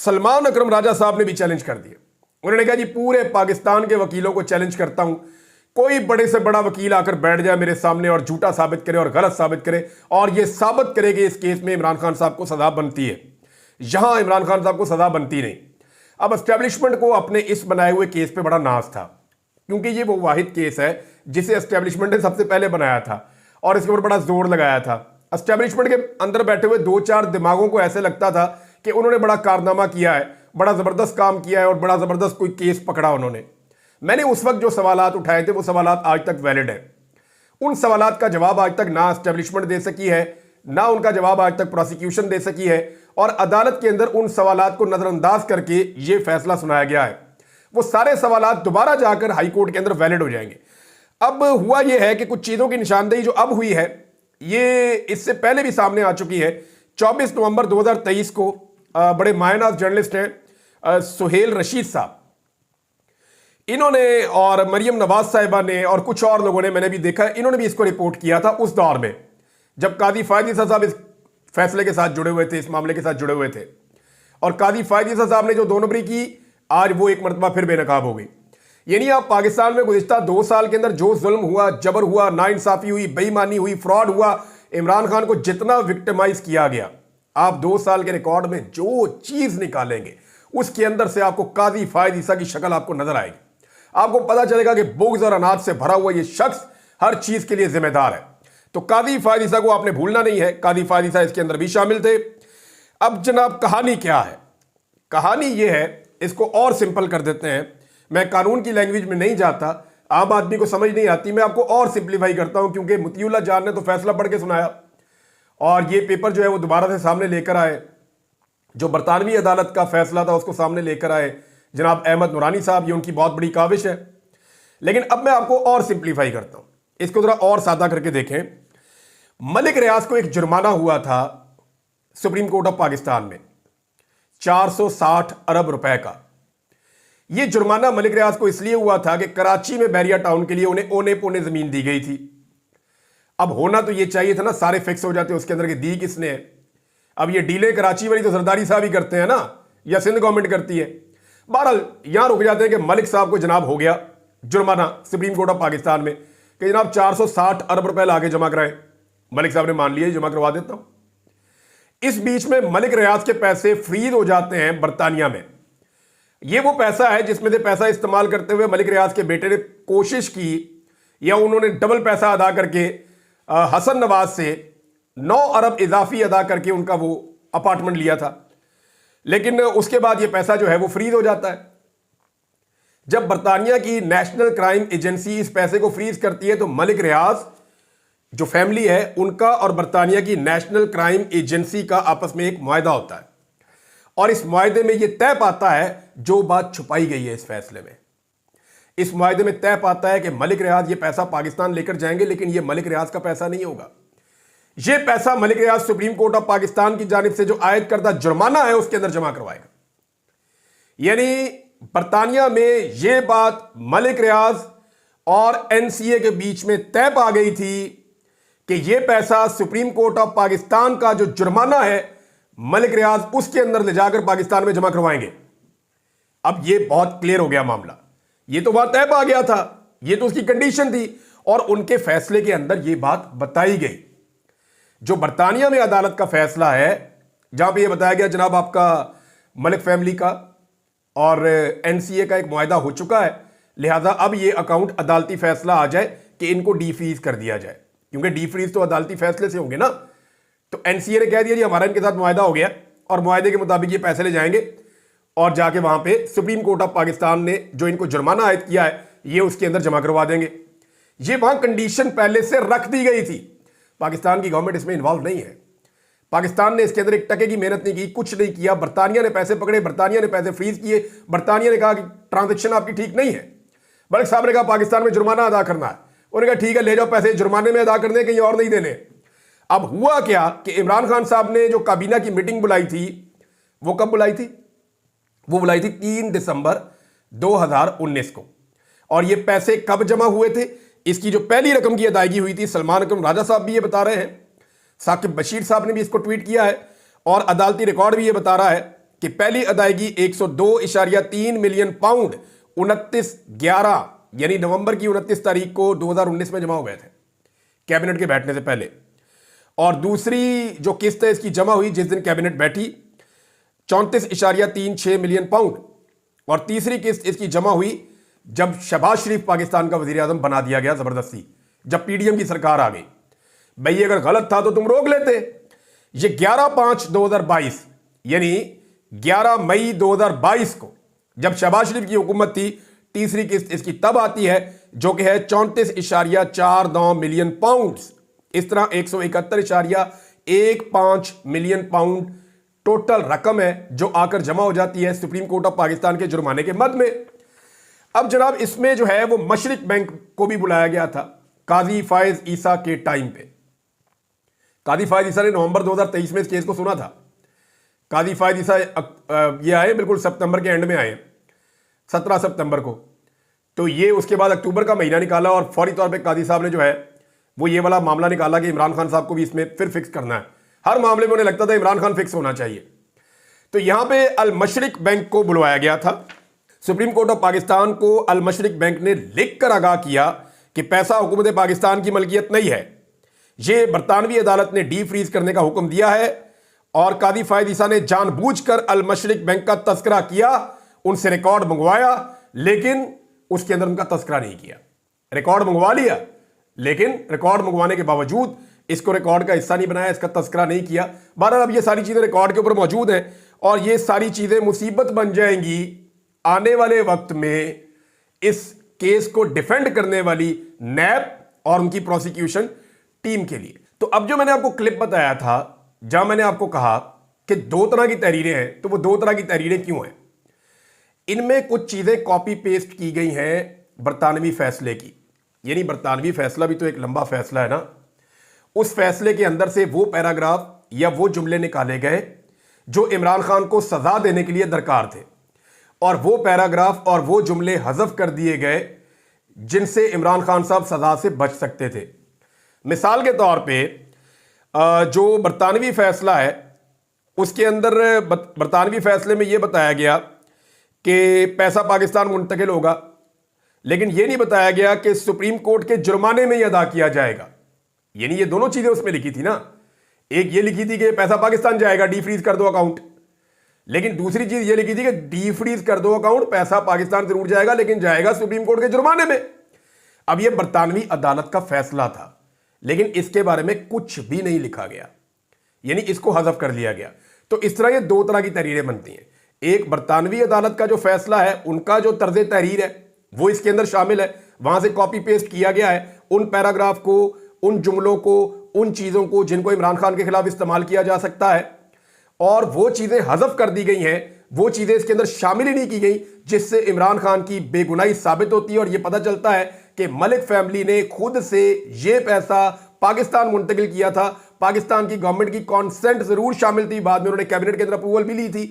सलमान अकरम राजा साहब ने भी चैलेंज कर दिया। उन्होंने कहा जी पूरे पाकिस्तान के वकीलों को चैलेंज करता हूं, कोई बड़े से बड़ा वकील आकर बैठ जाए मेरे सामने और झूठा साबित करे और गलत साबित करे और यह साबित करे कि इस केस में इमरान खान साहब को सजा बनती है, यहां इमरान खान साहब को सजा बनती नहीं। अब एस्टेब्लिशमेंट को अपने इस बनाए हुए केस पे बड़ा नाज था, क्योंकि ये वो वाहिद केस है जिसे एस्टेब्लिशमेंट ने सबसे पहले बनाया था और इसके ऊपर बड़ा जोर लगाया था। एस्टेब्लिशमेंट के अंदर बैठे हुए 2-4 दिमागों को ऐसे लगता था कि उन्होंने बड़ा कारनामा किया है, बड़ा जबरदस्त काम किया है और बड़ा जबरदस्त कोई केस पकड़ा उन्होंने। मैंने उस वक्त जो सवालात उठाए थे वो सवालात आज तक वैलिड है। उन सवालात का जवाब आज तक ना एस्टेब्लिशमेंट दे सकी है, ना उनका जवाब आज तक प्रोसिक्यूशन दे सकी है और अदालत के अंदर उन सवालात को नजरअंदाज करके ये फैसला सुनाया गया है। वो सारे सवालात दोबारा जाकर हाई कोर्ट के अंदर वैलिड हो जाएंगे। अब हुआ ये है कि कुछ चीजों की निशानदेही जो अब हुई है ये इससे पहले भी सामने आ चुकी है। 24 नवंबर 2023 को बड़े मायनाज जर्नलिस्ट हैं सुहेल रशीद साहब, इन्होंने और मरियम नवाज साहिबा ने और कुछ और लोगों ने, मैंने भी देखा, इन्होंने भी इसको रिपोर्ट किया था उस दौर में जब कादी फायद ईसा साहब इस फैसले के साथ जुड़े हुए थे, इस मामले के साथ जुड़े हुए थे। और कादी फायद ईसा साहब ने जो 2 नंबरी की, आज वो एक मरतबा फिर बेनकाब हो गई। यानी आप पाकिस्तान में गुज़िश्ता 2 साल के अंदर जो जुल्म हुआ, जबर हुआ, नाइंसाफी हुई, बेईमानी हुई, फ्रॉड हुआ, इमरान खान को जितना विक्टिमाइज किया गया, आप 2 साल के रिकॉर्ड में जो चीज निकालेंगे उसके अंदर से आपको कादी फायद ईसा की शक्ल आपको नजर आएगी। आपको पता चलेगा कि बुग़्ज़ और अनाज से भरा हुआ ये शख्स हर चीज के लिए जिम्मेदार है। तो कादी फायद ईसा को आपने भूलना नहीं है, कादी फायद ईसा इसके अंदर भी शामिल थे। अब जनाब कहानी क्या है? कहानी ये है, इसको और सिंपल कर देते हैं। मैं कानून की लैंग्वेज में नहीं जाता, आम आदमी को समझ नहीं आती, मैं आपको और सिंप्लीफाई करता हूं, क्योंकि मुतीउल्लाह जान ने तो फैसला पढ़ के सुनाया और ये पेपर जो है वो दोबारा से सामने लेकर आए, जो बरतानवी अदालत का फैसला था उसको सामने लेकर आए जनाब अहमद नूरानी साहब। ये उनकी बहुत बड़ी काविश है। लेकिन अब मैं आपको और सिंप्लीफाई करता हूं, इसको जरा और सादा करके देखें। मलिक रियाज को एक जुर्माना हुआ था सुप्रीम कोर्ट ऑफ पाकिस्तान में 460 अरब रुपए का। यह जुर्माना मलिक रियाज को इसलिए हुआ था कि कराची में बैरिया टाउन के लिए उन्हें ओने पोने जमीन दी गई थी। अब होना तो यह चाहिए था ना, सारे फिक्स हो जाते उसके अंदर कि दी किसने है। अब ये डीले कराची वाली तो जरदारी साहब ही करते हैं ना, या सिंध गवर्नमेंट करती है। बहरहाल यहां रुक जाते हैं कि मलिक साहब को जनाब हो गया जुर्माना सुप्रीम कोर्ट ऑफ पाकिस्तान में कि जनाब 460 अरब रुपए लाके जमा कराएं। मलिक साहब ने मान लिया, जमा करवा देता हूं। इस बीच में मलिक रियाज के पैसे फ्रीज हो जाते हैं बरतानिया में। यह वो पैसा है जिसमें से पैसा इस्तेमाल करते हुए मलिक रियाज के बेटे ने कोशिश की, या उन्होंने डबल पैसा अदा करके हसन नवाज से 9 अरब इजाफी अदा करके उनका वो अपार्टमेंट लिया था। लेकिन उसके बाद ये पैसा जो है वो फ्रीज हो जाता है। जब बरतानिया की नेशनल क्राइम एजेंसी इस पैसे को फ्रीज करती है तो मलिक रियाज जो फैमिली है उनका और बरतानिया की नेशनल क्राइम एजेंसी का आपस में एक मुआहदा होता है और इस मुआहदे में यह तय पाता है जो बात छुपाई गई है इस फैसले में। इस मुआहदे में तय पाता है कि मलिक रियाज ये पैसा पाकिस्तान लेकर जाएंगे, लेकिन यह मलिक रियाज का पैसा नहीं होगा। यह पैसा मलिक रियाज सुप्रीम कोर्ट ऑफ पाकिस्तान की जानिब से जो आयद करदा जुर्माना है उसके अंदर जमा करवाएगा। यानी बरतानिया में यह बात मलिक रियाज और एनसीए के बीच में तय पा गई थी कि यह पैसा सुप्रीम कोर्ट ऑफ पाकिस्तान का जो जुर्माना है मलिक रियाज उसके अंदर ले जाकर पाकिस्तान में जमा करवाएंगे। अब यह बहुत क्लियर हो गया मामला, यह तो वहां तय पा गया था, यह तो उसकी कंडीशन थी और उनके फैसले के अंदर यह बात बताई गई। जो बरतानिया में अदालत का फैसला है जहां पे यह बताया गया जनाब आपका मलिक फैमिली का और एनसीए का एक मुआहदा हो चुका है, लिहाजा अब यह अकाउंट अदालती फैसला आ जाए कि इनको डीफ्रीज कर दिया जाए, क्योंकि डीफ्रीज तो अदालती फैसले से होंगे ना। तो एनसीए ने कह दिया जी हमारा इनके साथ मुआहदा हो गया और मुआहदे के मुताबिक ये पैसे ले जाएंगे और जाके वहां पे सुप्रीम कोर्ट ऑफ पाकिस्तान ने जो इनको जुर्माना आयद किया है ये उसके अंदर जमा करवा देंगे। ये वहां कंडीशन पहले से रख दी गई थी। पाकिस्तान की गवर्नमेंट इसमें इन्वॉल्व नहीं है। पाकिस्तान ने इसके अंदर एक टके की मेहनत नहीं की, कुछ नहीं किया। बरतानिया ने पैसे पकड़े, बरतानिया ने पैसे फ्रीज किए, बरतानिया ने कहा कि ट्रांजेक्शन आपकी ठीक नहीं है। मलिक साहब ने कहा पाकिस्तान में जुर्माना अदा करना है, उन्होंने कहा ठीक है ले जाओ पैसे जुर्माने में अदा कर दें, कहीं और नहीं देने। अब हुआ क्या कि इमरान खान साहब ने जो काबीना की मीटिंग बुलाई थी वो कब बुलाई थी? वो बुलाई थी 3 दिसंबर 2019 को। और ये पैसे कब जमा हुए थे? इसकी जो पहली रकम की अदायगी हुई थी, सलमान अकरम राजा साहब भी ये बता रहे हैं, साकिब बशीर साहब ने भी इसको ट्वीट किया है और अदालती रिकॉर्ड भी ये बता रहा है कि पहली अदायगी 102.3 मिलियन पाउंड 29/11 यानी नवंबर की 29 तारीख को 2019 में जमा हो गए थे कैबिनेट के बैठने से पहले। और दूसरी जो किस्त है इसकी जमा हुई जिस दिन कैबिनेट बैठी 34.36 मिलियन पाउंड। और तीसरी किस्त इसकी जमा हुई जब शहबाज शरीफ पाकिस्तान का वजीर आजम बना दिया गया जबरदस्ती, जब पीडीएम की सरकार आ गई। भाई ये अगर गलत था तो तुम रोक लेते। ये 11/5/2022 यानी 11 मई 2022 को जब शहबाज शरीफ की हुकूमत थी, तीसरी किस्त इसकी तब आती है जो कि है 34.49 मिलियन पाउंड। इस तरह 171.15 मिलियन पाउंड टोटल रकम है जो आकर जमा हो जाती है सुप्रीम कोर्ट ऑफ पाकिस्तान के जुर्माने के मद में। अब जनाब इसमें जो है वो मशरिक बैंक को भी बुलाया गया था काजी फायज ईसा के टाइम पे। काजी फायज ईसा ने नवंबर 2023 में इस केस को सुना था। काजी फायज ईसा ये आए बिल्कुल सितंबर के एंड में आए 17 सितंबर को। तो ये उसके बाद अक्टूबर का महीना निकाला और फौरी तौर पे काजी साहब ने जो है वो ये वाला मामला निकाला कि इमरान खान साहब को भी इसमें फिर फिक्स करना है। हर मामले में उन्हें लगता था इमरान खान फिक्स होना चाहिए। तो यहां पे अल मशरिक बैंक को बुलवाया गया था। सुप्रीम कोर्ट ऑफ पाकिस्तान को अल मशरिक बैंक ने लिखकर आगाह किया कि पैसा हुकूमत पाकिस्तान की मलकियत नहीं है। यह बरतानवी अदालत ने डी फ्रीज करने का हुक्म दिया है और कादी फायद ईसा ने जानबूझकर अल मशरिक बैंक का तस्करा किया, उनसे रिकॉर्ड मंगवाया, लेकिन उसके अंदर उनका तस्करा नहीं किया। रिकॉर्ड मंगवा लिया लेकिन रिकॉर्ड मंगवाने के बावजूद इसको रिकॉर्ड का हिस्सा नहीं बनाया, इसका तस्करा नहीं किया। बहरहाल अब ये सारी चीजें रिकॉर्ड के ऊपर मौजूद हैं और ये सारी चीजें मुसीबत बन जाएंगी आने वाले वक्त में इस केस को डिफेंड करने वाली नैब और उनकी प्रोसिक्यूशन टीम के लिए। तो अब जो मैंने आपको क्लिप बताया था जहां मैंने आपको कहा कि दो तरह की तहरीरें हैं, तो वो दो तरह की तहरीरें क्यों हैं? इनमें कुछ चीजें कॉपी पेस्ट की गई हैं बरतानवी फैसले की। यानी बरतानवी फैसला भी तो एक लंबा फैसला है ना। उस फैसले के अंदर से वो पैराग्राफ या वो जुमले निकाले गए जो इमरान खान को सजा देने के लिए दरकार थे और वो पैराग्राफ और वो जुमले हज़फ कर दिए गए जिनसे इमरान खान साहब सजा से बच सकते थे। मिसाल के तौर पे जो बरतानवी फैसला है उसके अंदर बरतानवी फैसले में यह बताया गया कि पैसा पाकिस्तान मुंतकिल होगा, लेकिन यह नहीं बताया गया कि सुप्रीम कोर्ट के जुर्माने में यह अदा किया जाएगा। यानी ये दोनों चीजें उसमें लिखी थी ना। एक ये लिखी थी कि पैसा पाकिस्तान जाएगा, डी फ्रीज कर दो अकाउंट, लेकिन दूसरी चीज ये लिखी थी कि डी फ्रीज कर दो अकाउंट, पैसा पाकिस्तान जरूर जाएगा लेकिन जाएगा सुप्रीम कोर्ट के जुर्माने में। अब ये बरतानवी अदालत का फैसला था लेकिन इसके बारे में कुछ भी नहीं लिखा गया, यानी इसको हज़फ कर लिया गया। तो इस तरह ये दो तरह की तहरीरें बनती हैं। एक बरतानवी अदालत का जो फैसला है उनका जो तर्ज तहरीर है वो इसके अंदर शामिल है, वहां से कॉपी पेस्ट किया गया है उन पैराग्राफ को, उन जुमलों को, उन चीजों को जिनको इमरान खान के खिलाफ इस्तेमाल किया जा सकता है, और वो चीजें हज़फ कर दी गई हैं, वो चीजें इसके अंदर शामिल ही नहीं की गई जिससे इमरान खान की बेगुनाही साबित होती है और यह पता चलता है कि मलिक फैमिली ने खुद से यह पैसा पाकिस्तान मुंतकिल किया था। पाकिस्तान की गवर्नमेंट की कॉन्सेंट जरूर शामिल थी, बाद में उन्होंने कैबिनेट के अंदर अप्रूवल भी ली थी,